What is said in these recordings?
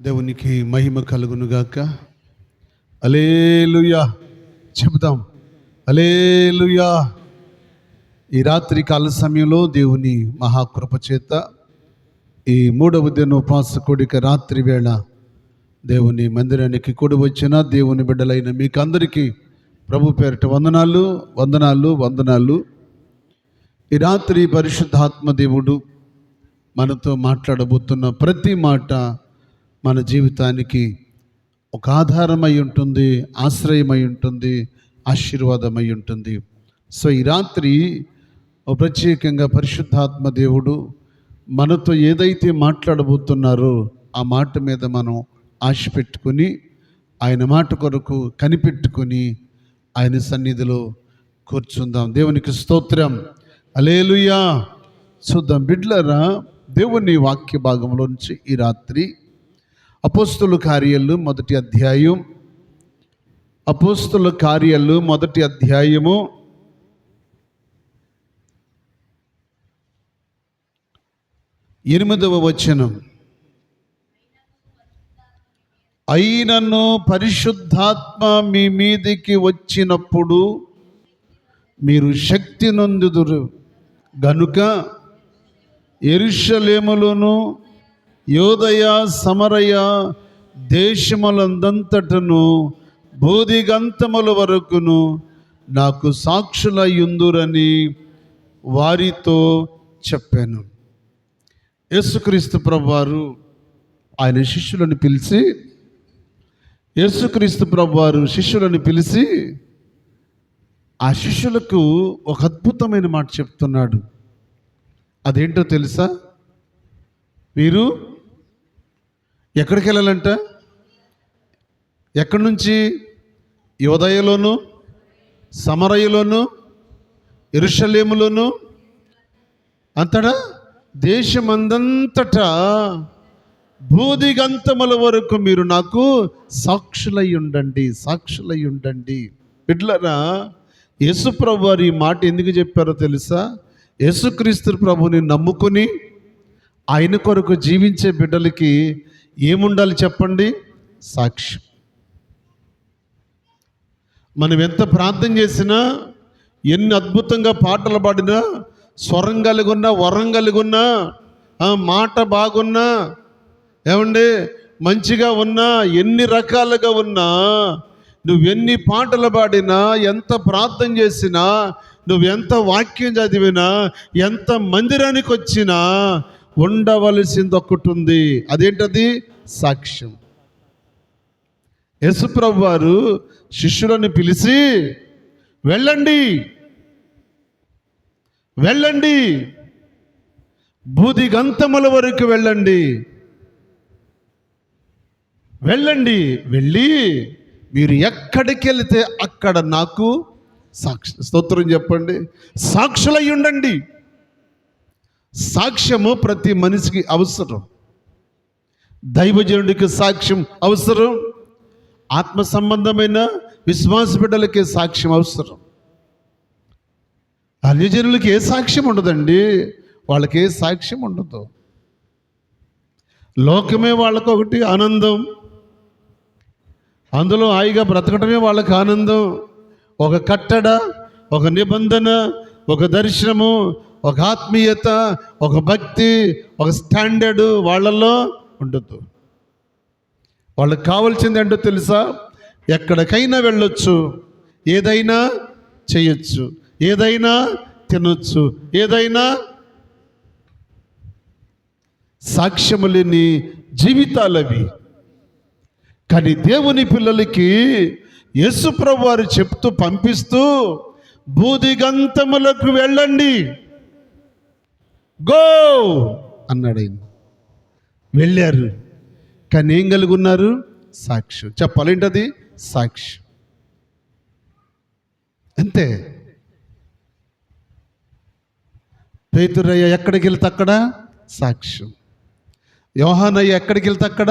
దేవునికి మహిమ కలుగునుగాక. హల్లెలూయా చెబుదాం. హల్లెలూయా. ఈ రాత్రి కాల సమయంలో దేవుని మహాకృప చేత ఈ 3వ దిన ఉపవాస కూడిక రాత్రి వేళ దేవుని మందిరానికి కూడి వచ్చిన దేవుని బిడ్డలైన మీకు అందరికీ ప్రభు పేరిట వందనాలు వందనాలు వందనాలు. ఈ రాత్రి పరిశుద్ధాత్మ దేవుడు మనతో మాట్లాడబోతున్న ప్రతి మాట మన జీవితానికి ఒక ఆధారమై ఉంటుంది, ఆశ్రయమై ఉంటుంది, ఆశీర్వాదమై ఉంటుంది. సో ఈ రాత్రి ప్రత్యేకంగా పరిశుద్ధాత్మ దేవుడు మనతో ఏదైతే మాట్లాడబోతున్నారో ఆ మాట మీద మనం ఆశ పెట్టుకుని ఆయన మాట కొరకు కనిపెట్టుకుని ఆయన సన్నిధిలో కూర్చుందాం. దేవునికి స్తోత్రం. హల్లెలూయా. చూద్దాం బిడ్డలారా, దేవుని వాక్య భాగంలో నుంచి ఈ రాత్రి అపోస్తుల కార్యాలు మొదటి అధ్యాయం, అపోస్తుల కార్యాలు మొదటి అధ్యాయము 8వ వచనం. అయినను పరిశుద్ధాత్మ మీ మీదికి వచ్చినప్పుడు మీరు శక్తి నొందుదురు గనుక యెరూషలేములోను యోదయ సమరయ దేశములందంతటను బోధిగంతముల వరకును నాకు సాక్షులయ్యుందురని వారితో చెప్పాను. యేసుక్రీస్తు ప్రభువారు ఆయన శిష్యులను పిలిచి ఆ శిష్యులకు ఒక అద్భుతమైన మాట చెప్తున్నాడు. అదేంటో తెలుసా? మీరు ఎక్కడికి వెళ్ళాలంట? ఎక్కడి నుంచి? యోదయలోను, సమరయలోను, యెరూషలేములోను, అంతటా దేశమందంతటా బోధిగంతముల వరకు మీరు నాకు సాక్షులై ఉండండి. బిడ్డలారా, యేసు ప్రభు వారు ఈ మాట ఎందుకు చెప్పారో తెలుసా? యేసుక్రీస్తు ప్రభుని నమ్ముకుని ఆయన కొరకు జీవించే బిడ్డలకి ఏముండాలి చెప్పండి? సాక్ష్యం. మనం ఎంత ప్రార్థన చేసినా, ఎన్ని అద్భుతంగా పాటలు పాడినా, స్వరం కలిగి ఉన్నా, వరం కలిగి ఉన్నా, మాట బాగున్నా, ఏమండి మంచిగా ఉన్నా, ఎన్ని రకాలుగా ఉన్నా, నువ్వెన్ని పాటలు పాడినా, ఎంత ప్రార్థన చేసినా, నువ్వెంత వాక్యం చదివినా, ఎంత మందిరానికి వచ్చినా ఉండవలసింది ఒకటి ఉంది. అదేంటది? సాక్ష్యం. యేసుప్రభు వారు శిష్యులను పిలిచి వెళ్ళండి బూదిగంతముల వరకు వెళ్ళండి, వెళ్ళి మీరు ఎక్కడికి వెళితే అక్కడ నాకు స్తోత్రం చెప్పండి, సాక్షులై ఉండండి. సాక్ష్యము ప్రతి మనిషికి అవసరం. దైవజనుడికి సాక్ష్యం అవసరం. ఆత్మ సంబంధమైన విశ్వాస బిడ్డలకి సాక్ష్యం అవసరం. అన్యజనులకి ఏ సాక్ష్యం ఉండదండి. వాళ్ళకి ఏ సాక్ష్యం ఉండదు. లోకమే వాళ్ళకు ఒకటి ఆనందం, అందులో హాయిగా బ్రతకటమే వాళ్ళకి ఆనందం. ఒక కట్టడ, ఒక నిబంధన, ఒక దర్శనము, ఒక ఆత్మీయత, ఒక భక్తి, ఒక స్టాండర్డు వాళ్ళల్లో ఉండదు. వాళ్ళకి కావాల్సింది ఏంటో తెలుసా? ఎక్కడికైనా వెళ్ళొచ్చు, ఏదైనా చేయొచ్చు, ఏదైనా తినొచ్చు, ఏదైనా. సాక్ష్యము లేని జీవితాలవి. కానీ దేవుని పిల్లలకి యేసు ప్రభు వారు చెప్తూ పంపిస్తూ బూదిగంతములకు వెళ్ళండి, గో అన్నాడు. ఆయన వెళ్ళారు. కానీ ఏం కలిగి ఉన్నారు? సాక్ష్యం. చెప్పాలేంటది? సాక్ష్యం. అంతే. పేతురయ్య ఎక్కడికి వెళ్తే అక్కడ సాక్ష్యం. యోహానయ్య ఎక్కడికి వెళ్తే అక్కడ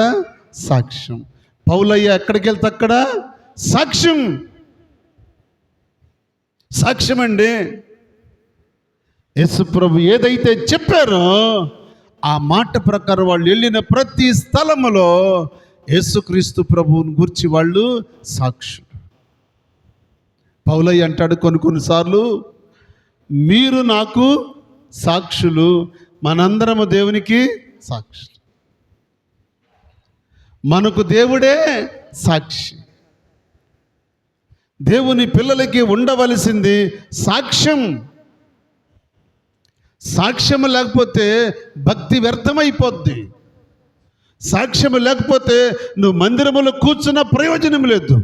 సాక్ష్యం. పౌలయ్య ఎక్కడికి వెళ్తే అక్కడ సాక్ష్యం. సాక్ష్యం అండి. యేసు ప్రభు ఏదైతే చెప్పారో ఆ మాట ప్రకారం వాళ్ళు వెళ్ళిన ప్రతి స్థలములో యేసుక్రీస్తు ప్రభువుని గురించి వాళ్ళు సాక్షులు. పౌలయ్య అంటాడు కొన్నిసార్లు, మీరు నాకు సాక్షులు, మనందరము దేవునికి సాక్షులు. మనకు దేవుడే సాక్షి. దేవుని పిల్లలకి ఉండవలసింది సాక్ష్యం. సాక్ష్యం లేకపోతే భక్తి వ్యర్థమైపోద్ది. సాక్ష్యం లేకపోతే నువ్వు మందిరములో కూర్చున్న ప్రయోజనం లేదు.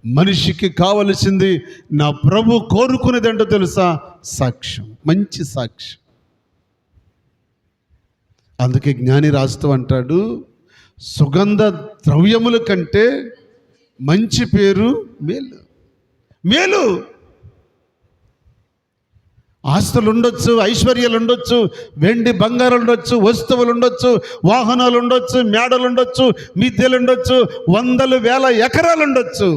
మనిషికి కావలసింది, నా ప్రభు కోరుకునేది ఏంటో తెలుసా? సాక్ష్యం, మంచి సాక్ష్యం. అందుకే జ్ఞాని రాస్తూ అంటాడు, సుగంధ ద్రవ్యముల కంటే మంచి పేరు మేలు. మేలు. ఆస్తులు ఉండొచ్చు, ఐశ్వర్యాలు ఉండొచ్చు, వెండి బంగారం ఉండొచ్చు, వస్తువులు ఉండొచ్చు, వాహనాలు ఉండొచ్చు, మేడలు ఉండొచ్చు, మిద్దెలు ఉండొచ్చు, వందలు వేల ఎకరాలు ఉండొచ్చు,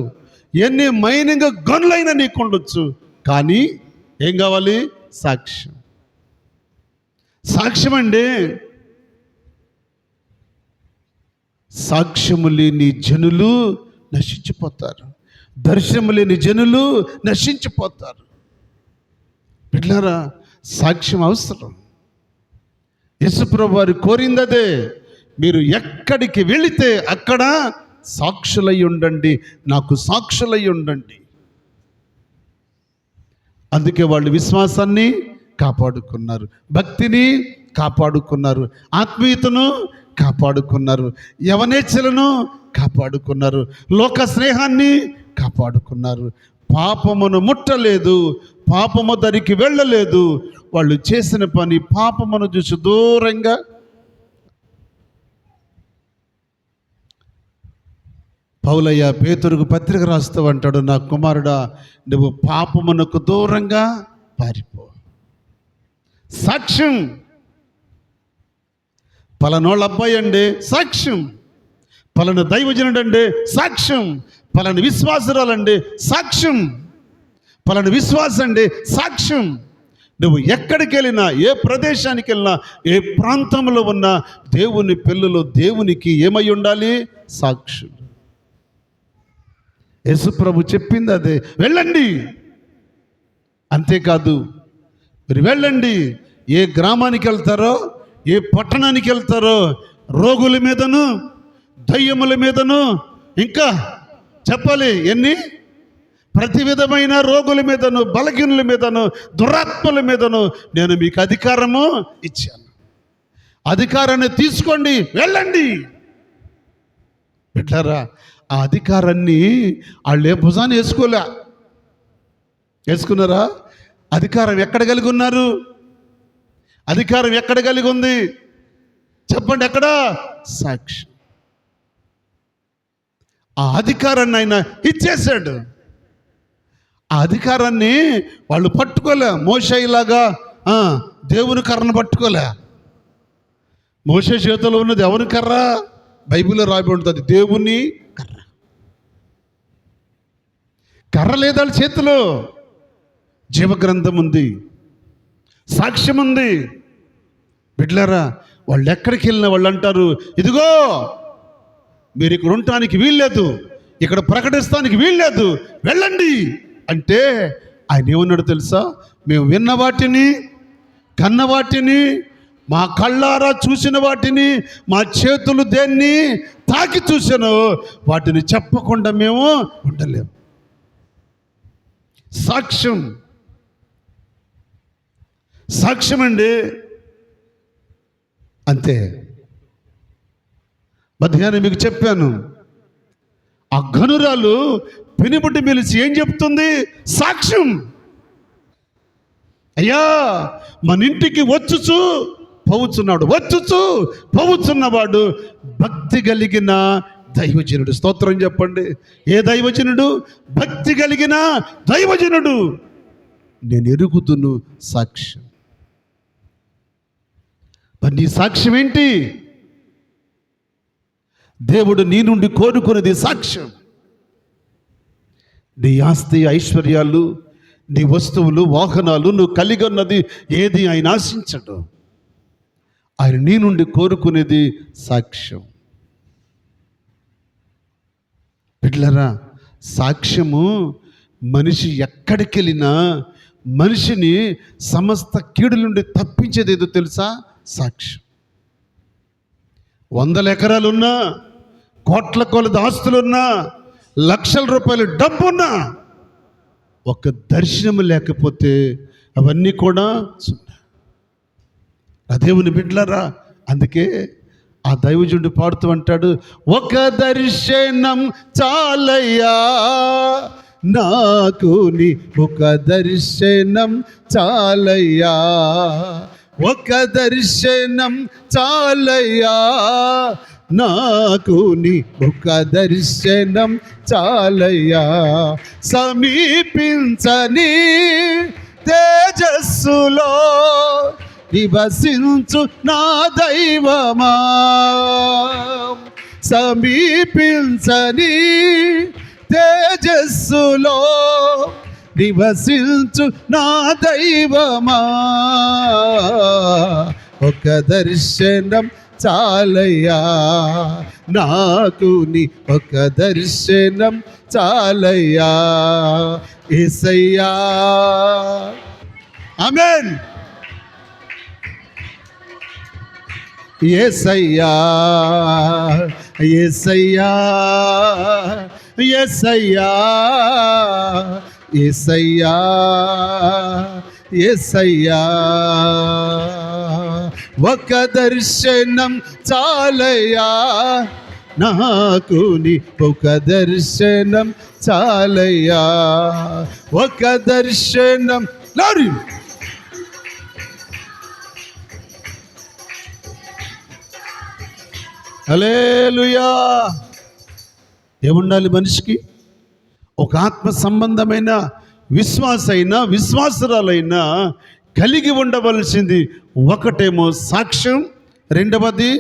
ఎన్ని మైనింగ్ గనులైనా నీకు ఉండొచ్చు. కానీ ఏం కావాలి? సాక్ష్యం. సాక్ష్యం అండి. సాక్ష్యము లేని జనులు నశించిపోతారు. దర్శనము లేని జనులు నశించిపోతారు. బిడ్డలారా, సాక్ష్యం అవసరం. యేసుప్రభు వారు కోరింది అదే. మీరు ఎక్కడికి వెళితే అక్కడ సాక్షులై ఉండండి, నాకు సాక్షులై ఉండండి. అందుకే వాళ్ళు విశ్వాసాన్ని కాపాడుకున్నారు, భక్తిని కాపాడుకున్నారు, ఆత్మీయతను కాపాడుకున్నారు, యవనేచ్ఛలను కాపాడుకున్నారు, లోక స్నేహాన్ని కాపాడుకున్నారు. పాపమును ముట్టలేదు, పాపము దరికి వెళ్ళలేదు. వాళ్ళు చేసిన పని పాపమును చూసి దూరంగా. పౌలయ్య పేతురుకు పత్రిక రాస్తూ అంటాడు, నా కుమారుడా, నువ్వు పాపమునకు దూరంగా పారిపో. సాక్ష్యం. పలానోళ్ళ అబ్బాయి అండి సాక్ష్యం, పలానా దైవజనుడు అండి సాక్ష్యం, పలానా విశ్వాసురాలండి సాక్ష్యం, పలానా విశ్వాసం అండి సాక్ష్యం. నువ్వు ఎక్కడికి వెళ్ళినా, ఏ ప్రదేశానికి వెళ్ళినా, ఏ ప్రాంతంలో ఉన్నా దేవుని పిల్లలు దేవునికి ఏమై ఉండాలి? సాక్షులు. యేసుప్రభు చెప్పింది అదే, వెళ్ళండి. అంతేకాదు, మీరు వెళ్ళండి, ఏ గ్రామానికి వెళ్తారో, ఏ పట్టణానికి వెళ్తారో, రోగుల మీదను, దయ్యముల మీదను, ఇంకా చెప్పాలి ఎన్ని, ప్రతి విధమైన రోగుల మీదను, బలహీనుల మీదను, దురాత్మల మీదను నేను మీకు అధికారము ఇచ్చాను. అధికారాన్ని తీసుకోండి, వెళ్ళండి. బిడ్డలారా, ఆ అధికారాన్ని వాళ్ళు ఏ భుజాన్ని వేసుకున్నారా? అధికారం ఎక్కడ కలిగి ఉన్నారు? అధికారం ఎక్కడ కలిగి ఉంది? చెప్పండి, ఎక్కడ? సాక్షి. ఆ అధికారాన్ని ఆయన ఇచ్చేశాడు. ఆ అధికారాన్ని వాళ్ళు పట్టుకోలే. మోషేలాగా దేవుని కర్రను పట్టుకోలే. మోషే చేతిలో ఉన్నది ఎవరి కర్ర? బైబిల్లో రాయబడి ఉంటుంది, దేవుని కర్ర. కర్ర లేదా వాళ్ళ చేతిలో? జీవగ్రంథం ఉంది, సాక్ష్యం ఉంది. బిడ్డలారా, వాళ్ళు ఎక్కడికి వెళ్ళిన వాళ్ళు అంటారు, ఇదిగో మీరు ఇక్కడ ఉండటానికి వీల్లేదు, ఇక్కడ ప్రకటిస్తానికి వీల్లేదు, వెళ్ళండి అంటే ఆయన ఏమన్నాడు తెలుసా? మేము విన్న వాటిని, కన్న వాటిని, మా కళ్ళారా చూసిన వాటిని, మా చేతులు దేన్ని తాకి చూసానో వాటిని చెప్పకుండా మేము ఉండలేము. సాక్ష్యం. సాక్ష్యం అండి. అంతే. మధ్యాహ్నం మీకు చెప్పాను, ఆ గనురాలు పెనిబుడ్డి పిలిచి ఏం చెప్తుంది? సాక్ష్యం. అయ్యా, మన ఇంటికి వచ్చుచు పోవుచున్నాడు, వచ్చుచు పోవుచున్నవాడు భక్తి కలిగిన దైవజనుడు. స్తోత్రం చెప్పండి. ఏ దైవజనుడు? భక్తి కలిగిన దైవజనుడు. నేను ఎరుగుతును. సాక్ష్యం. మరి నీ సాక్ష్యం ఏంటి? దేవుడు నీ నుండి కోరుకునేది సాక్ష్యం. నీ ఆస్తి, ఐశ్వర్యాలు, నీ వస్తువులు, వాహనాలు నువ్వు కలిగి ఉన్నది ఏది ఆయన ఆశించడు. ఆయన నీ నుండి కోరుకునేది సాక్ష్యం. బిడ్డలారా, సాక్ష్యము మనిషి ఎక్కడికి వెళ్ళినా మనిషిని సమస్త కీడుల నుండి తప్పించేది ఏదో తెలుసా? సాక్ష్యం. 100 ఎకరాలున్నా, కోట్ల కొలది ఆస్తులున్నా, లక్షల రూపాయల డబ్బున్నా, ఒక దర్శనం లేకపోతే అవన్నీ కూడా సున్నా. ఆ దేవుని బిడ్డలారా, అందుకే ఆ దైవజనుడు పాడుతూ అంటాడు, ఒక దర్శనం చాలయ్యా నాకు, నీ ఒక దర్శనం చాలయ్యా, ఒక దర్శనం చాలయ్యా నాకు, నీ ఒక దర్శనం చాలయ్యా, సమీపించని తేజస్సులో నివసించు నా దైవమా, సమీపించని తేజస్సులో నివసించు నా దైవమా, ఒక దర్శనం చాలయ్యా నాకు, నీ ఒక దర్శనం చాలయ్యా యేసయ్యా. ఆమేన్. యేసయ్యా యేసయ్యా యేసయ్యా యేసయ్యా యేసయ్యా, ఒక దర్శనం చాలయ్యా నాకు, నీ ఒక దర్శనం చాలయ్యా, ఒక దర్శనం. లారీ హల్లెలూయా. ఏముండాలి మనిషికి? ఒక ఆత్మ సంబంధమైన విశ్వాసైనా విశ్వాసురాలైనా కలిగి ఉండవలసింది ఒకటేమో సాక్ష్యం, రెండవది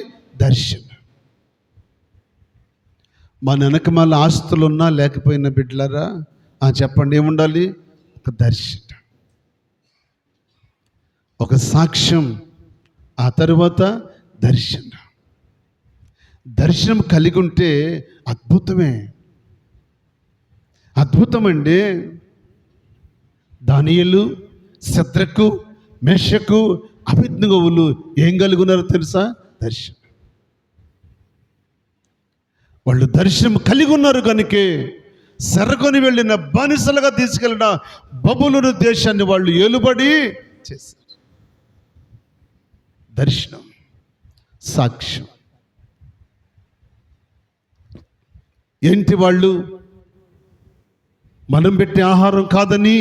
దర్శనం. మన వెనకమాల ఆస్తులున్నా లేకపోయినా బిడ్డలారా, చెప్పండి ఏముండాలి? ఒక దర్శనం, ఒక సాక్ష్యం, ఆ తరువాత దర్శనం. దర్శనం కలిగి ఉంటే అద్భుతమే, అద్భుతమండి. దానియేలు, శద్రకు, మేషకు, అబేద్నెగోవులు ఏం కలిగి ఉన్నారో తెలుసా? దర్శనం. వాళ్ళు దర్శనం కలిగి ఉన్నారు కనుకే సరకొని వెళ్ళిన బానిసలుగా తీసుకెళ్ళిన బబులోను దేశాన్ని వాళ్ళు ఏలుబడి చేశారు. దర్శనం, సాక్ష్యం. ఏంటి వాళ్ళు? మనం పెట్టే ఆహారం కాదని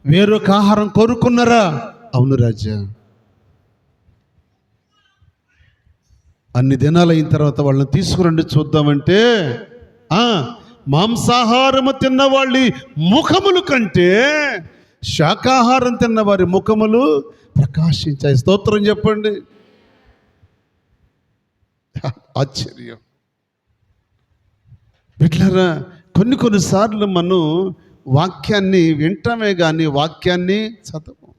వేరొక ఆహారం కోరుకున్నారా? అవును రాజా. అన్ని దినాలు అయిన తర్వాత వాళ్ళని తీసుకురండి చూద్దామంటే, మాంసాహారము తిన్న వాళ్ళ ముఖములు కంటే శాకాహారం తిన్న వారి ముఖములు ప్రకాశించాయి. స్తోత్రం చెప్పండి. ఆశ్చర్యం. బిడ్డలారా, కొన్నిసార్లు మనం వాక్యాన్ని వింటామే కానీ వాక్యాన్ని చదవం.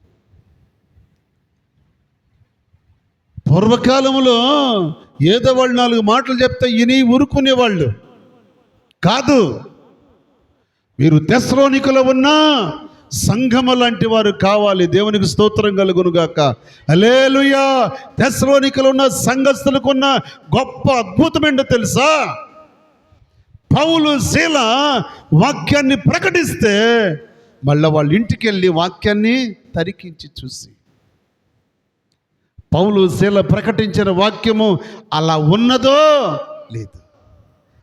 పూర్వకాలంలో ఏదో వాళ్ళు 4 మాటలు చెప్తే ఇని ఊరుకునేవాళ్ళు కాదు. మీరు తెస్సలోనికలో ఉన్న సంఘము లాంటి వారు కావాలి. దేవునికి స్తోత్రం కలుగునుగాక. హల్లెలూయా. తెస్సలోనికలో ఉన్న సంఘస్థులకున్న గొప్ప అద్భుతం ఏంటో తెలుసా? పౌలు, శీల వాక్యాన్ని ప్రకటిస్తే మళ్ళీ వాళ్ళ ఇంటికి వెళ్ళి వాక్యాన్ని తరికించి చూసి, పౌలు, శీల ప్రకటించిన వాక్యము అలా ఉన్నదో లేదు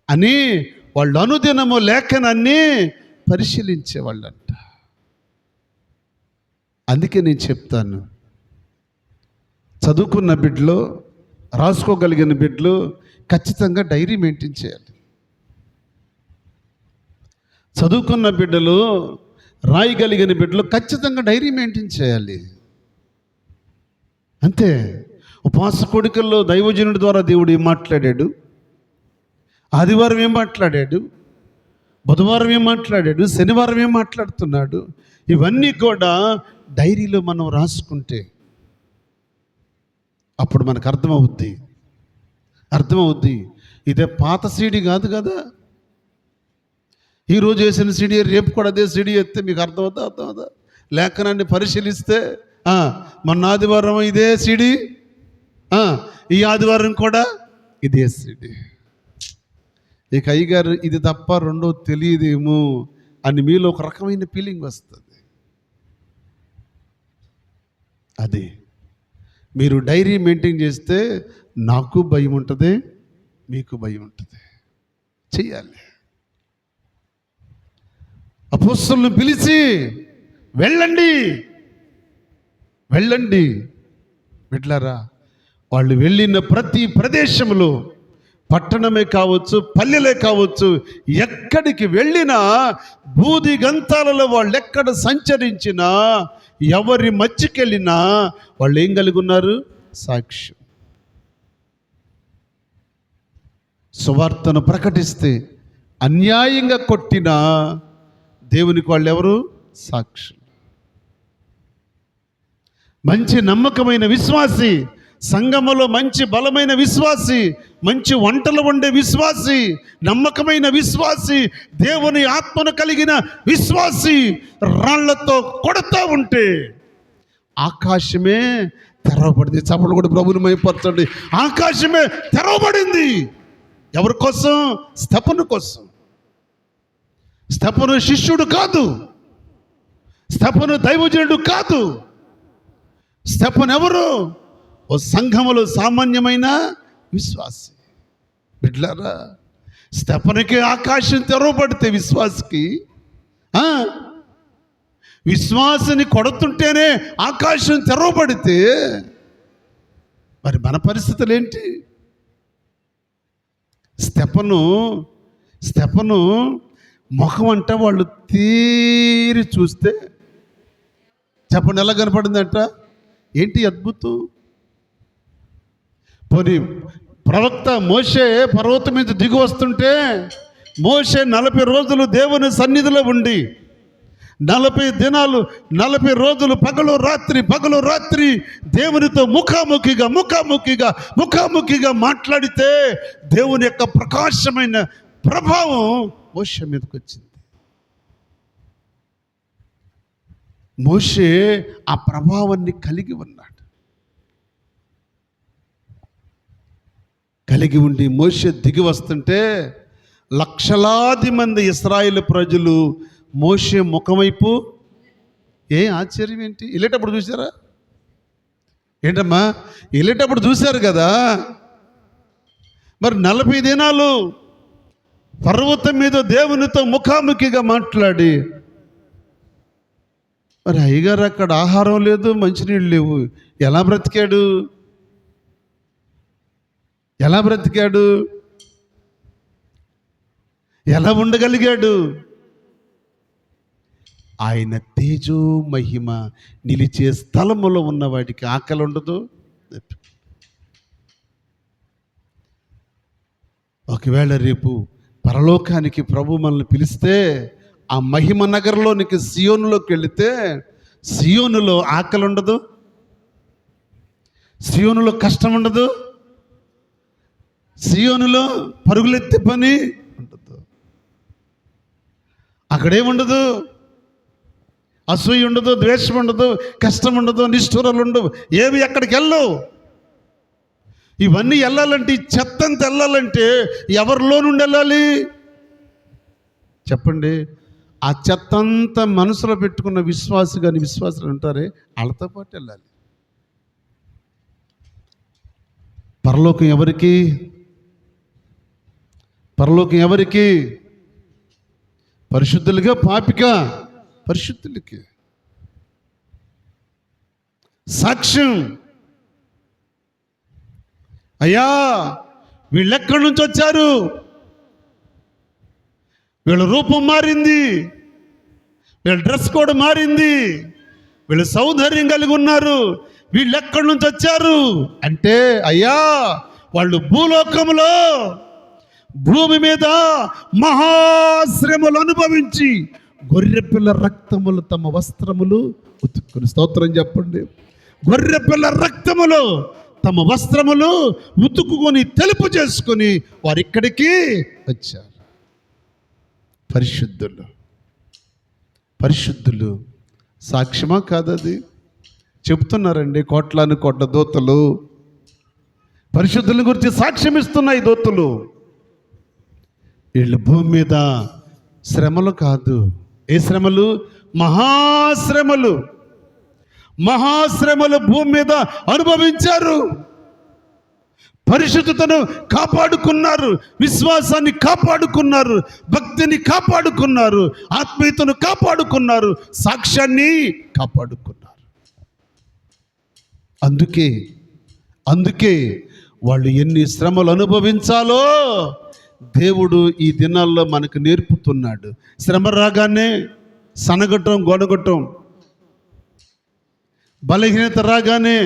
అని వాళ్ళు అనుదినము లేఖనాన్ని పరిశీలించేవాళ్ళంట. అందుకే నేను చెప్తాను, చదువుకున్న బిడ్డలు, రాసుకోగలిగిన బిడ్డలు ఖచ్చితంగా డైరీ మెయింటైన్ చేయాలి. చదువుకున్న బిడ్డలు, రాయగలిగిన బిడ్డలు ఖచ్చితంగా డైరీ మెయింటైన్ చేయాలి. అంతే. ఉపవాస కోడికల్లో దైవజనుడి ద్వారా దేవుడు ఏం మాట్లాడాడు, ఆదివారం ఏం మాట్లాడాడు, బుధవారం ఏం మాట్లాడాడు, శనివారం ఏం మాట్లాడుతున్నాడు, ఇవన్నీ కూడా డైరీలో మనం రాసుకుంటే అప్పుడు మనకు అర్థమవుద్ది. ఇదే పాత సీడీ కాదు కదా. ఈరోజు వేసిన సీడీ రేపు కూడా అదే సీడీ ఎత్తే మీకు అర్థమవుతా లేఖనాన్ని పరిశీలిస్తే మొన్న ఆదివారం ఇదే సీడీ, ఈ ఆదివారం కూడా ఇదే సీడీ. ఇక అయ్యగారు ఇది తప్ప రెండో తెలియదేమో అని మీలో ఒక రకమైన ఫీలింగ్ వస్తుంది. అది మీరు డైరీ మెయింటైన్ చేస్తే నాకు భయం ఉంటుంది, మీకు భయం ఉంటుంది. చెయ్యాలి. అపోస్తలులను పిలిచి వెళ్ళండి బిడ్డలారా. వాళ్ళు వెళ్ళిన ప్రతి ప్రదేశంలో, పట్టణమే కావచ్చు, పల్లెలే కావచ్చు, ఎక్కడికి వెళ్ళినా బూది గంతాలలో వాళ్ళు ఎక్కడ సంచరించినా, ఎవరి మధ్యకెళ్ళినా వాళ్ళు ఏం కలిగి ఉన్నారు? సాక్ష్యం. సువార్తను ప్రకటిస్తే అన్యాయంగా కొట్టినా దేవునికి వాళ్ళు ఎవరు? సాక్షులు. మంచి నమ్మకమైన విశ్వాసి, సంఘములో మంచి బలమైన విశ్వాసి, మంచి వంటలు వండే విశ్వాసి, నమ్మకమైన విశ్వాసి, దేవుని ఆత్మను కలిగిన విశ్వాసి రాళ్లతో కొడతా ఉంటే ఆకాశమే తెరవబడింది. చప్పట్లు కూడా ప్రభువుని మహిమపరచండి. ఆకాశమే తెరవబడింది. ఎవరి కోసం? స్తెఫను కోసం. స్తెఫను శిష్యుడు కాదు, స్తెఫను దైవజనుడు కాదు. స్తెఫను ఎవరు? ఓ సంఘములో సామాన్యమైన విశ్వాసి. బిడ్డలారా, స్తెఫనుకి ఆకాశం తెరవబడితే విశ్వాసిని కొడుతుంటేనే ఆకాశం తెరవబడితే మరి మన పరిస్థితులు ఏంటి? స్తెఫను ముఖం అంటే వాళ్ళు తీరి చూస్తే చెప్పండి ఎలా కనపడిందంట? ఏంటి అద్భుతం? పోనీ ప్రవక్త మోషే పర్వతం మీద దిగి వస్తుంటే మోషే 40 రోజులు దేవుని సన్నిధిలో ఉండి 40 దినాలు 40 రోజులు పగలు రాత్రి దేవునితో ముఖాముఖిగా మాట్లాడితే దేవుని యొక్క ప్రకాశమైన ప్రభావం మోషే మీదకి వచ్చింది. మోషే ఆ ప్రభావాన్ని కలిగి ఉన్నాడు. కలిగి ఉండి మోషే దిగి వస్తుంటే లక్షలాది మంది ఇశ్రాయేలు ప్రజలు మోషే ముఖం వైపు ఆశ్చర్యం ఏంటి? వెళ్ళేటప్పుడు చూసారా? ఏంటమ్మా వెళ్ళేటప్పుడు చూశారు కదా. మరి 40 దినాలు పర్వతం మీద దేవునితో ముఖాముఖిగా మాట్లాడి, మరి అయ్యగారు అక్కడ ఆహారం లేదు, మంచినీళ్ళు లేవు, ఎలా బ్రతికాడు? ఎలా ఉండగలిగాడు? ఆయన తేజో మహిమ నిలిచే స్థలములో ఉన్న వాడికి ఆకలి ఉండదు. ఒకవేళ రేపు పరలోకానికి ప్రభు మనల్ని పిలిస్తే ఆ మహిమ నగరంలోనికి సియోనులోకి వెళితే సియోనులో ఆకలి ఉండదు, సియోనులో కష్టం ఉండదు, సియోనులో పరుగులెత్తే పని ఉండదు. అక్కడేముండదు? అసూయ ఉండదు, ద్వేషం ఉండదు, కష్టం ఉండదు, నిష్ఠూరాలు ఉండవు, ఏవి అక్కడికి వెళ్ళవు. ఇవన్నీ వెళ్ళాలంటే, ఈ చెత్తంతా వెళ్ళాలంటే ఎవరిలో నుండి వెళ్ళాలి చెప్పండి? ఆ చెత్తంతా మనసులో పెట్టుకున్న విశ్వాసులు ఉంటారే వాళ్ళతో పాటు వెళ్ళాలి. పరలోకం ఎవరికి? పరిశుద్ధులుగా పాపిగా పరిశుద్ధులకి. సాక్ష్యం. అయ్యా వీళ్ళు ఎక్కడి నుంచి వచ్చారు? వీళ్ళ రూపం మారింది, వీళ్ళ డ్రెస్ కోడ్ మారింది, వీళ్ళు సౌందర్యం కలిగి ఉన్నారు, వీళ్ళు ఎక్కడి నుంచి వచ్చారు అంటే, అయ్యా వాళ్ళు భూలోకములో భూమి మీద మహాశ్రమలు అనుభవించి గొర్రెపిల్ల రక్తములు తమ వస్త్రములు ఉతుక్కుని. స్తోత్రం చెప్పండి. గొర్రెపిల్ల రక్తములు తమ వస్త్రములు ఉతుకుకొని తెలుపు చేసుకొని వారు ఇక్కడికి వచ్చారు. పరిశుద్ధులు, పరిశుద్ధులు సాక్ష్యమా కాదది? చెప్తున్నారండి కోట్లాను కోట్ల దూతలు పరిశుద్ధుల గురించి సాక్ష్యం ఇస్తున్నాయి దూతలు. వీళ్ళు భూమి మీద శ్రమలు కాదు, ఏ శ్రమలు? మహాశ్రమలు, మహాశ్రమలు భూమి మీద అనుభవించారు. పరిశుద్ధతను కాపాడుకున్నారు, విశ్వాసాన్ని కాపాడుకున్నారు, భక్తిని కాపాడుకున్నారు, ఆత్మీయతను కాపాడుకున్నారు, సాక్ష్యాన్ని కాపాడుకున్నారు. అందుకే వాళ్ళు ఎన్ని శ్రమలు అనుభవించాలో దేవుడు ఈ దినాల్లో మనకు నేర్పుతున్నాడు. శ్రమ రాగానే సనగటం, గొనగటం, బలహీనత రాగానే,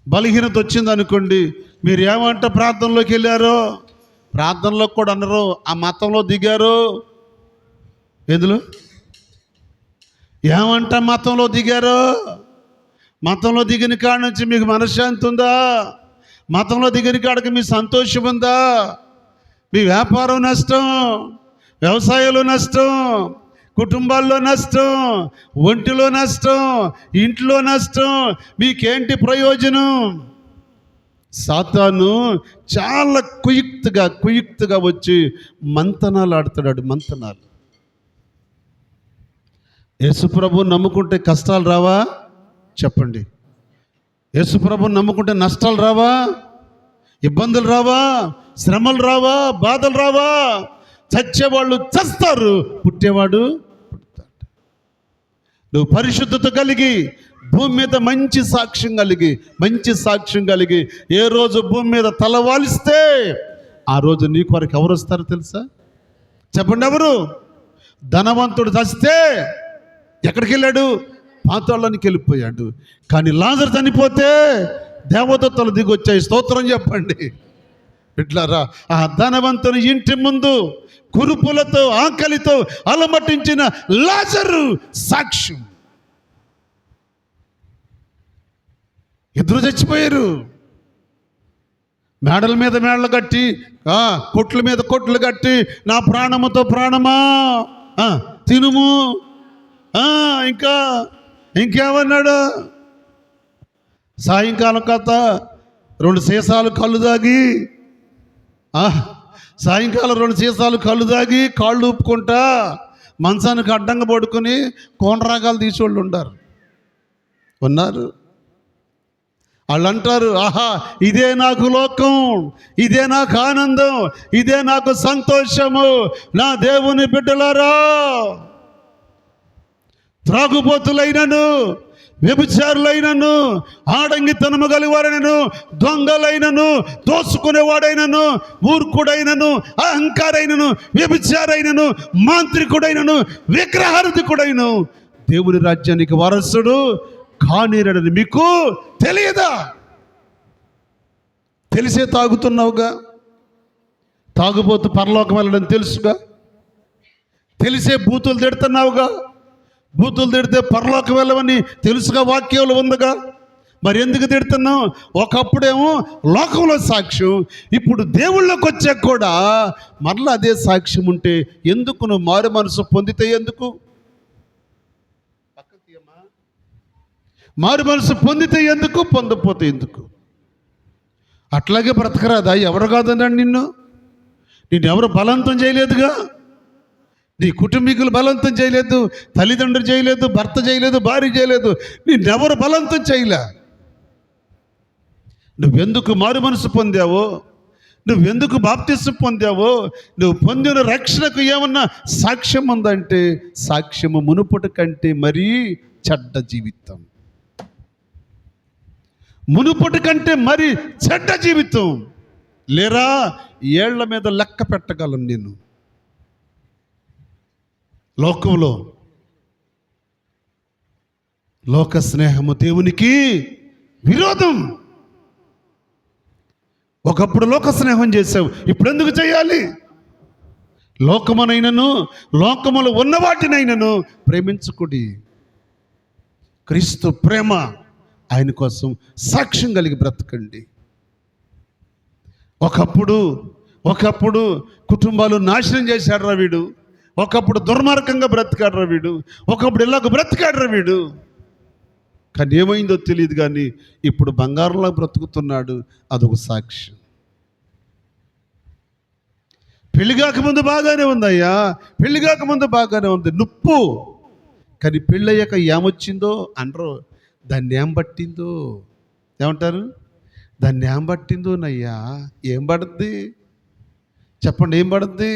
బలహీనత వచ్చింది అనుకోండి, మీరు ఏమంట ప్రార్థనలోకి వెళ్ళారో, ప్రార్థనలో కూడా అన్నారు ఆ మతంలో దిగారు. ఎందులో ఏమంట మతంలో దిగారో? మతంలో దిగిన కాడ నుంచి మీకు మనశ్శాంతి ఉందా? మతంలో దిగిన కాడికి మీ సంతోషం ఉందా? మీ వ్యాపారం నష్టం, వ్యవసాయంలో నష్టం, కుటుంబాల్లో నష్టం, ఒంటిలో నష్టం, ఇంట్లో నష్టం, మీకేంటి ప్రయోజనం? సాతాను చాలా కుయుక్తిగా వచ్చి మంతనాలు ఆడుతున్నాడు. మంతనాలు. యేసుప్రభు నమ్ముకుంటే కష్టాలు రావా? చెప్పండి. యేసుప్రభుని నమ్ముకుంటే నష్టాలు రావా? ఇబ్బందులు రావా? శ్రమలు రావా? బాధలు రావా? చచ్చేవాళ్ళు చస్తారు, పుట్టేవాడు పుడతాడు. నువ్వు పరిశుద్ధత కలిగి భూమి మీద మంచి సాక్ష్యం కలిగి ఏ రోజు భూమి మీద తలవాలిస్తే ఆ రోజు నీ కొరకు ఎవరు వస్తారో తెలుసా? చెప్పండి, ఎవరు? ధనవంతుడు చస్తే ఎక్కడికి వెళ్ళాడు? పాతాళానికి వెళ్ళిపోయాడు. కానీ లాజరు చనిపోతే దేవదూతలు దిగొచ్చాయి. స్తోత్రం చెప్పండి. ఇట్లారా ఆ ధనవంతుని ఇంటి ముందు కురుపులతో ఆకలితో అలమటించిన లాజరు సాక్ష్యం. ఇద్దరు చచ్చిపోయారు. మేడల మీద మేడలు కట్టి, కొట్ల మీద కొట్లు కట్టి, నా ప్రాణముతో ప్రాణమా తినుము, ఇంకేమన్నాడు? సాయంకాలం కథ 2 సీసాలు కళ్ళు తాగి, సాయంకాలం 2 సీసాలు కళ్ళు తాగి కాళ్ళు ఊపుకుంటా మంచానికి అడ్డంగా పడుకొని కోనరాగాలు తీసేవాళ్ళు ఉన్నారు. వాళ్ళు అంటారు, ఆహా ఇదే నాకు లోకం, ఇదే నాకు ఆనందం, ఇదే నాకు సంతోషము. నా దేవుని బిడ్డలారా, త్రాగుబోతులైనను, వ్యభిచారులైనను, ఆడంగితనము గలివారైనను, దొంగలైనను, దోసుకునేవాడైనను, మూర్ఖుడైనను, అహంకారైనను, వ్యభిచారైనను, మాంత్రికుడైనను, విగ్రహార్థికుడైనను దేవుని రాజ్యానికి వారసుడు కానీరడని మీకు తెలియదా? తెలిసే తాగుతున్నావుగా. తాగుబోతు పరలోకం వెళ్ళడం తెలుసుగా. తెలిసే బూతులు తిడుతున్నావుగా. బూతులు తిడితే పరలోకం వెళ్ళవని తెలుసుగా, వాక్యంలో ఉందిగా. మరి ఎందుకు తిడుతున్నావు? ఒకప్పుడేమో లోకంలో సాక్ష్యం, ఇప్పుడు దేవుళ్ళకి వచ్చాక కూడా మరలా అదే సాక్ష్యం ఉంటే ఎందుకు? నువ్వు మారు మనసు పొందితే ఎందుకు? మారు మనసు పొందితే ఎందుకు? పొందపోతే ఎందుకు? అట్లాగే బ్రతకరాదా? ఎవరు కాదన్నాడు నిన్ను ఎవరు బలవంతం చేయలేదుగా. నీ కుటుంబీకులు బలవంతం చేయలేదు, తల్లిదండ్రులు చేయలేదు, భర్త చేయలేదు, భార్య చేయలేదు, నిన్నెవరు బలవంతం చేయలే. నువ్వెందుకు మారు మనసు పొందావో, నువ్వెందుకు బాప్తిసం పొందావో, నువ్వు పొందిన రక్షణకు ఏమన్నా సాక్ష్యం ఉందంటే సాక్ష్యము మునుపటి కంటే మరీ చెడ్డ జీవితం. మునుపటి కంటే మరి చెడ్డ జీవితం. లేరా ఏళ్ల మీద లెక్క పెట్టగలను నేను. లోకంలో లోక స్నేహము దేవునికి విరోధం. ఒకప్పుడు లోక స్నేహం చేసావు, ఇప్పుడు ఎందుకు చేయాలి? లోకమునైనను లోకములో ఉన్న వాటినైనను ప్రేమించుకుడి. క్రీస్తు ప్రేమ ఆయన కోసం సాక్ష్యం కలిగి బ్రతకండి. ఒకప్పుడు కుటుంబాలు నాశనం చేశాడు రా వీడు, ఒకప్పుడు దుర్మార్గంగా బ్రతికాడు రా వీడు, ఒకప్పుడు ఇలాగ బ్రతికాడు రా వీడు. కానీ ఏమైందో తెలియదు, కానీ ఇప్పుడు బంగారంలా బ్రతుకుతున్నాడు. అదొక సాక్ష్యం. పెళ్లి కాకముందు బాగానే ఉందయ్యా, పెళ్లి కాకముందు బాగానే ఉంది నొప్పు. కానీ పెళ్ళయ్యాక ఏమొచ్చిందో అనరు, దాన్ని ఏం పట్టిందో. ఏమంటారు? దాన్ని ఏం పట్టిందో నయ్యా. ఏం పడుద్ది చెప్పండి? ఏం పడుద్ది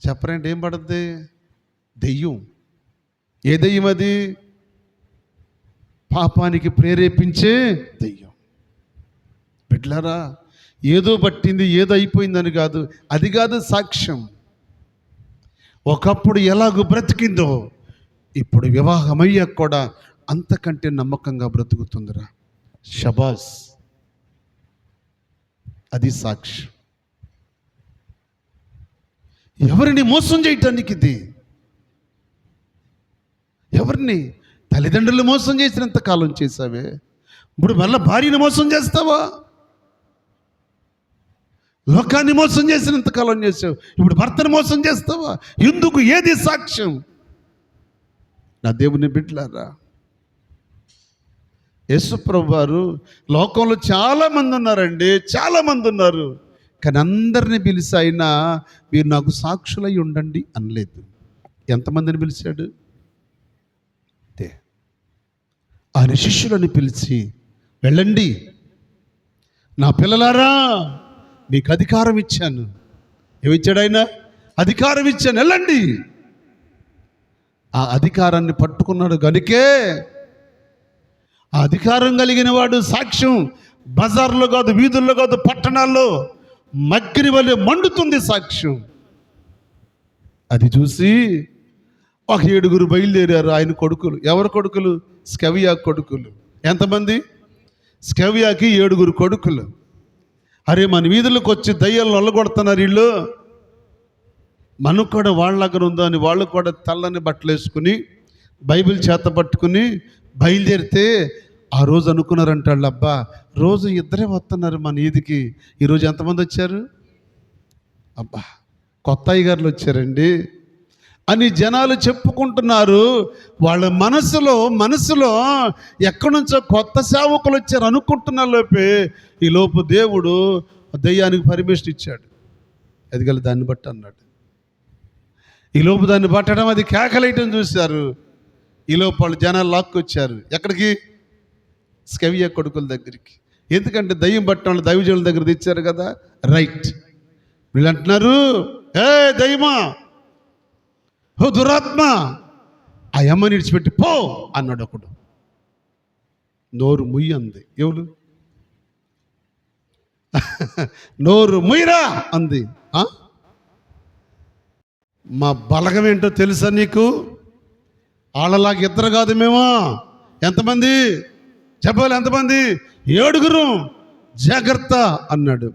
చెప్పరండి? ఏం పడుద్ది? దెయ్యం. ఏ దెయ్యం అది? పాపానికి ప్రేరేపించే దెయ్యం. బిడ్డలారా, ఏదో పట్టింది ఏదో అయిపోయిందని కాదు, అది కాదు సాక్ష్యం. ఒకప్పుడు ఎలాగో బ్రతికిందో ఇప్పుడు వివాహమయ్యాక కూడా అంతకంటే నమ్మకంగా బ్రతుకుతుందిరా. షబాస్, అది సాక్ష్యం. ఎవరిని మోసం చేయటానికి ఇది? ఎవరిని? తల్లిదండ్రులు మోసం చేసినంత కాలం చేసావే, ఇప్పుడు మళ్ళీ భార్యని మోసం చేస్తావా? లోకాన్ని మోసం చేసినంత కాలం చేసావు, ఇప్పుడు భర్తను మోసం చేస్తావా? ఎందుకు? ఏది సాక్ష్యం? నా దేవుని బిడ్డలారా, యేసుప్రభు వారు లోకంలో చాలామంది ఉన్నారండి, చాలామంది ఉన్నారు. కానీ అందరిని పిలిచి ఆయన మీరు నాకు సాక్షులై ఉండండి అనలేదు. ఎంతమందిని పిలిచాడు? ఆయన శిష్యులను పిలిచి వెళ్ళండి, నా పిల్లలారా మీకు అధికారం ఇచ్చాను. ఏమిచ్చాడు ఆయన? అధికారం ఇచ్చాను, వెళ్ళండి. ఆ అధికారాన్ని పట్టుకున్నాడు గనుకే ఆ అధికారం కలిగిన వాడు సాక్ష్యం బజార్లో కాదు, వీధుల్లో కాదు, పట్టణాల్లో మగ్గిరి వలె మండుతుంది సాక్ష్యం. అది చూసి ఒక 7 బయలుదేరారు ఆయన కొడుకులు. ఎవరు కొడుకులు? స్కెవియా కొడుకులు. ఎంతమంది? స్కెవియాకి 7 కొడుకులు. అరే, మన వీధులకు వచ్చి దయ్యాలు నల్లగొడుతున్నారు వీళ్ళు, మనకు కూడా వాళ్ళ దగ్గర ఉందో అని వాళ్ళు కూడా తెల్లని బట్టలు వేసుకుని బైబిల్ చేత పట్టుకుని బయలుదేరితే ఆ రోజు అనుకున్నారంట వాళ్ళు, అబ్బా రోజు 2 వస్తున్నారు మన ఈదికి, ఈరోజు ఎంతమంది వచ్చారు? అబ్బా కొత్త అయ్యగారులు వచ్చారండి అని జనాలు చెప్పుకుంటున్నారు. వాళ్ళ మనసులో ఎక్కడి నుంచో కొత్త సేవకులు వచ్చారు అనుకుంటున్న లోపే ఈ లోపు దేవుడు దయ్యానికి పర్మిషన్ ఇచ్చాడు. ఎదిగల దాన్ని బట్టి అన్నాడు. ఈ లోపు దాన్ని పట్టడం, అది కేకలేయటం చూశారు. ఈ లోపు వాళ్ళు జనాలు లాక్కొచ్చారు. ఎక్కడికి? స్కెవియా కొడుకుల దగ్గరికి. ఎందుకంటే దయ్యం పట్టిన వాళ్ళు దైవజనుల దగ్గర తెచ్చారు కదా, రైట్. వీళ్ళు అంటున్నారు, ఏ దయ్యమా, ఓ దురాత్మ, ఆ అమ్మని విడిచిపెట్టి పో అన్నాడు ఒకడు. నోరు ముయ్యి అంది. ఎవరు? నోరు ముయ్యరా అంది. మా బలగం ఏంటో తెలుసా నీకు? వాళ్ళలాగా 2 కాదు మేము. ఎంతమంది చెప్పాలి? ఎంతమంది? 7. జాగ్రత్త అన్నాడు.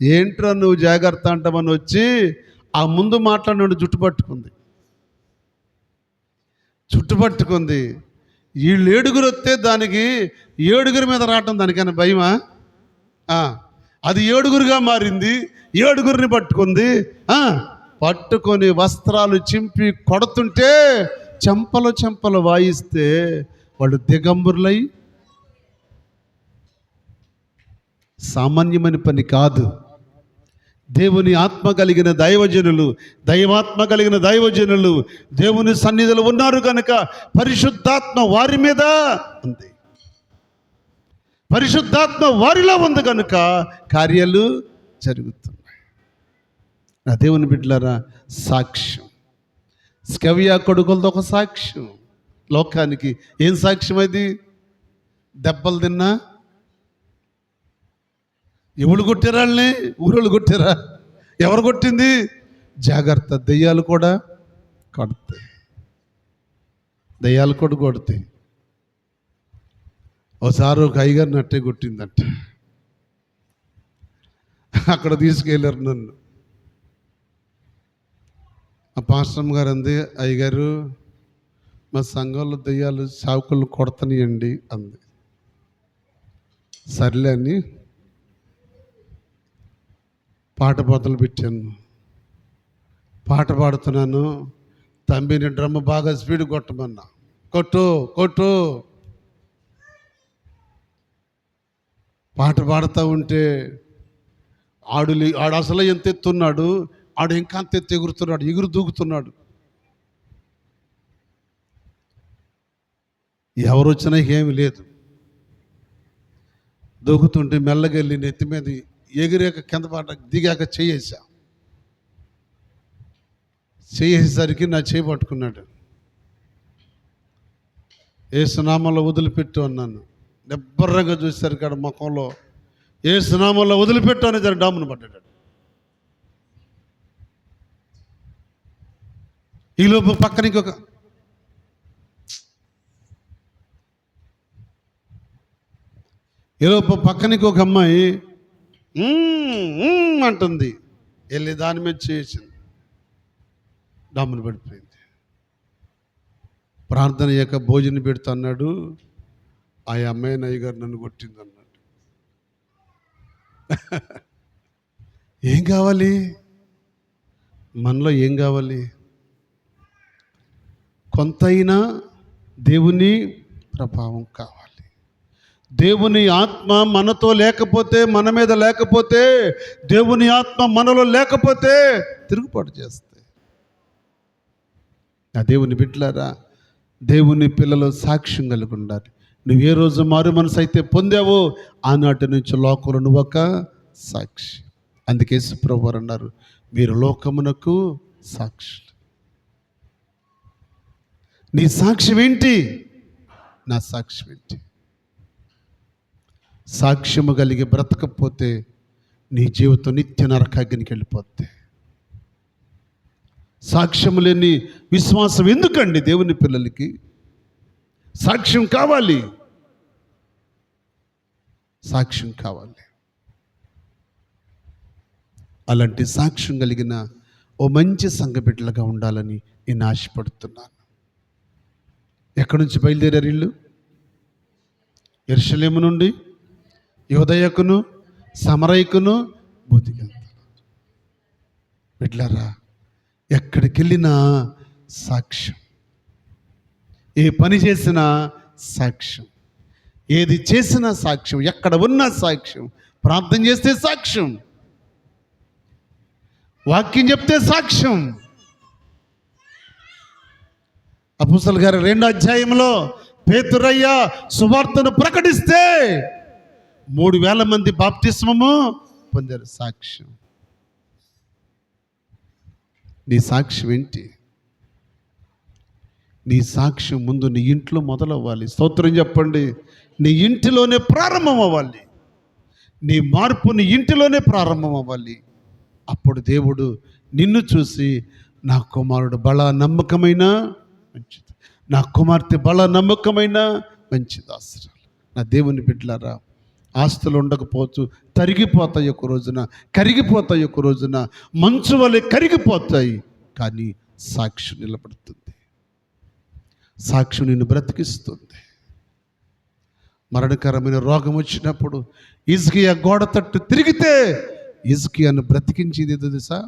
ఏంట్రా నువ్వు జాగ్రత్త అంటామని వచ్చి ఆ ముందు మాట్లాడినాడు జుట్టు పట్టుకుంది. వీళ్ళు 7 వస్తే దానికి 7 మీద రావటం దానికైనా భయమా? అది 7గా మారింది. 7 పట్టుకొని వస్త్రాలు చింపి కొడుతుంటే చెంపలు వాయిస్తే వాళ్ళు దిగంబరులై, సామాన్యమైన పని కాదు. దేవుని ఆత్మ కలిగిన దైవజనులు, దైవాత్మ కలిగిన దైవజనులు దేవుని సన్నిధిలో ఉన్నారు కనుక పరిశుద్ధాత్మ వారి మీద ఉంది. పరిశుద్ధాత్మ వారిలో ఉంది కనుక కార్యాలు జరుగుతున్నాయి. నా దేవుని బిడ్డలారా, సాక్ష్యం. స్కెవియా కొడుకులతో ఒక సాక్ష్యం లోకానికి. ఏం సాక్ష్యం అది? దెబ్బలు తిన్నా ఎవరు కొట్టారా? వాళ్ళని ఊరోళ్ళు కొట్టారా? ఎవరు కొట్టింది? జాగ్రత్త, దెయ్యాలు కూడా కొడతాయి. దెయ్యాలు కూడా కొడతాయి. ఒకసారి ఒక అయ్యగారిని అట్టే కొట్టిందంట. అక్కడ తీసుకెళ్ళారు నన్ను. ఆ పాస్టమ్ గారు అంది, అయ్యగారు మా సంఘంలో దెయ్యాలు సావుకులు కొడతనియండి అంది. సర్లే అని పాట మొదలు పెట్టాను. పాట పాడుతున్నాను. తంబిని డ్రమ్ము బాగా స్పీడ్ కొట్టమన్నా. కొట్టు కొట్టు. పాట పాడుతూ ఉంటే ఆడు అసలు ఎంత ఎత్తున్నాడు, ఆడు ఇంకా అంత ఎత్తు ఎగురుతున్నాడు, ఎగురు దూకుతున్నాడు. ఎవరు వచ్చినా ఏమి లేదు. దూకుతుంటే మెల్లగెళ్ళి నెత్తి మీద ఎగిరాక కింద పాట దిగాక చేసేసరికి నా చేయి పట్టుకున్నాడు. ఏసునామంలో వదిలిపెట్టు అన్నాను. నిబ్బరంగా చూశారు కాడ ముఖంలో ఏసునామంలో వదిలిపెట్టు అని జర డామును పడ్డాడు. ఈలోపు పక్కన పక్కనికి ఒక అమ్మాయి అంటుంది. వెళ్ళి దాని మీద చేసింది. డామును పడిపోయింది. ప్రార్థన అయ్యాక భోజనం పెడుతూ అన్నాడు, ఆ అమ్మాయి అయ్యగారు నన్ను కొట్టింది అన్నాడు. ఏం కావాలి మనలో? ఏం కావాలి? కొంతైనా దేవుని ప్రభావం కావాలి. దేవుని ఆత్మ మనతో లేకపోతే, మన మీద లేకపోతే, దేవుని ఆత్మ మనలో లేకపోతే తిరుగుబాటు చేస్తాయి. ఆ దేవుని బిడ్డలారా, దేవుని పిల్లలు సాక్ష్యం కలిగి ఉండాలి. నువ్వు ఏ రోజు మారు మనసు అయితే పొందావో ఆనాటి నుంచి లోకంలో నువ్వు ఒక సాక్షి. అందుకే యేసుప్రభువు వారు అన్నారు, మీరు లోకమునకు సాక్షి. నీ సాక్ష్యం ఏంటి? నా సాక్ష్యం ఏంటి? సాక్ష్యము కలిగి బ్రతకపోతే నీ జీవితం నిత్య నరకాగ్నికి వెళ్ళిపోద్ది. సాక్ష్యం లేని విశ్వాసం ఎందుకండి? దేవుని పిల్లలకి సాక్ష్యం కావాలి. సాక్ష్యం కావాలి. అలాంటి సాక్ష్యం కలిగిన ఓ మంచి సంఘ బిడ్డలుగా ఉండాలని నేను ఆశపడుతున్నాను. ఎక్కడి నుంచి బయలుదేరారు ఇల్లు? యెరూషలేము నుండి యోదయకును సమరయకును బూదిగంత. బిడ్డలారా, ఎక్కడికి వెళ్ళినా సాక్ష్యం. ఏ పని చేసినా సాక్ష్యం. ఏది చేసినా సాక్ష్యం. ఎక్కడ ఉన్నా సాక్ష్యం. ప్రార్థన చేస్తే సాక్ష్యం. వాక్యం చెప్తే సాక్ష్యం. అపోస్తలుల గారి 2వ అధ్యాయంలో పేతురయ్య సువార్తను ప్రకటిస్తే 3000 మంది బాప్తిస్మము పొందారు. సాక్ష్యం. నీ సాక్ష్యం ఏంటి? నీ సాక్ష్యం ముందు నీ ఇంట్లో మొదలవ్వాలి. స్తోత్రం చెప్పండి. నీ ఇంటిలోనే ప్రారంభం అవ్వాలి. నీ మార్పు నీ ఇంటిలోనే ప్రారంభం అవ్వాలి. అప్పుడు దేవుడు నిన్ను చూసి, నా కుమారుడు బలా నమ్మకమైన మంచిది, నా కుమార్తె బలా నమ్మకమైన మంచి దాసురాలు. నా దేవుని బిడ్డలారా, ఆస్తులు ఉండకపోవచ్చు, తరిగిపోతాయి ఒక రోజున, కరిగిపోతాయి ఒక రోజున, మంచు వలె కరిగిపోతాయి. కానీ సాక్షి నిలబడుతుంది. సాక్షి నిన్ను బ్రతికిస్తుంది. మరణకరమైన రోగం వచ్చినప్పుడు హిజ్కియా గోడ తట్టు తిరిగితే హిజ్కియాను బ్రతికించింది తెలుసా?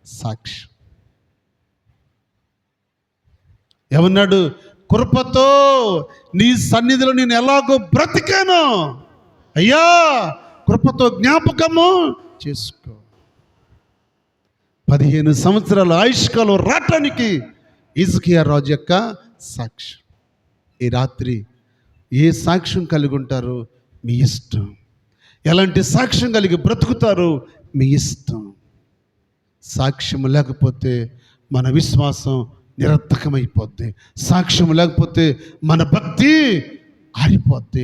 సాక్షి. ఏమన్నాడు? కృపతో నీ సన్నిధిలో నేను ఎలాగో బ్రతికాను అయ్యా, కృపతో జ్ఞాపకము చేసుకో. 15 సంవత్సరాల ఆయుష్కాలం రావటానికి హిజ్కియా రాజు యొక్క సాక్ష్యం. ఈ రాత్రి ఏ సాక్ష్యం కలిగి ఉంటారో మీ ఇష్టం. ఎలాంటి సాక్ష్యం కలిగి బ్రతుకుతారో మీ ఇష్టం. సాక్ష్యం లేకపోతే మన విశ్వాసం నిరర్థకమైపోద్ది. సాక్ష్యం లేకపోతే మన భక్తి ఆరిపోద్ది.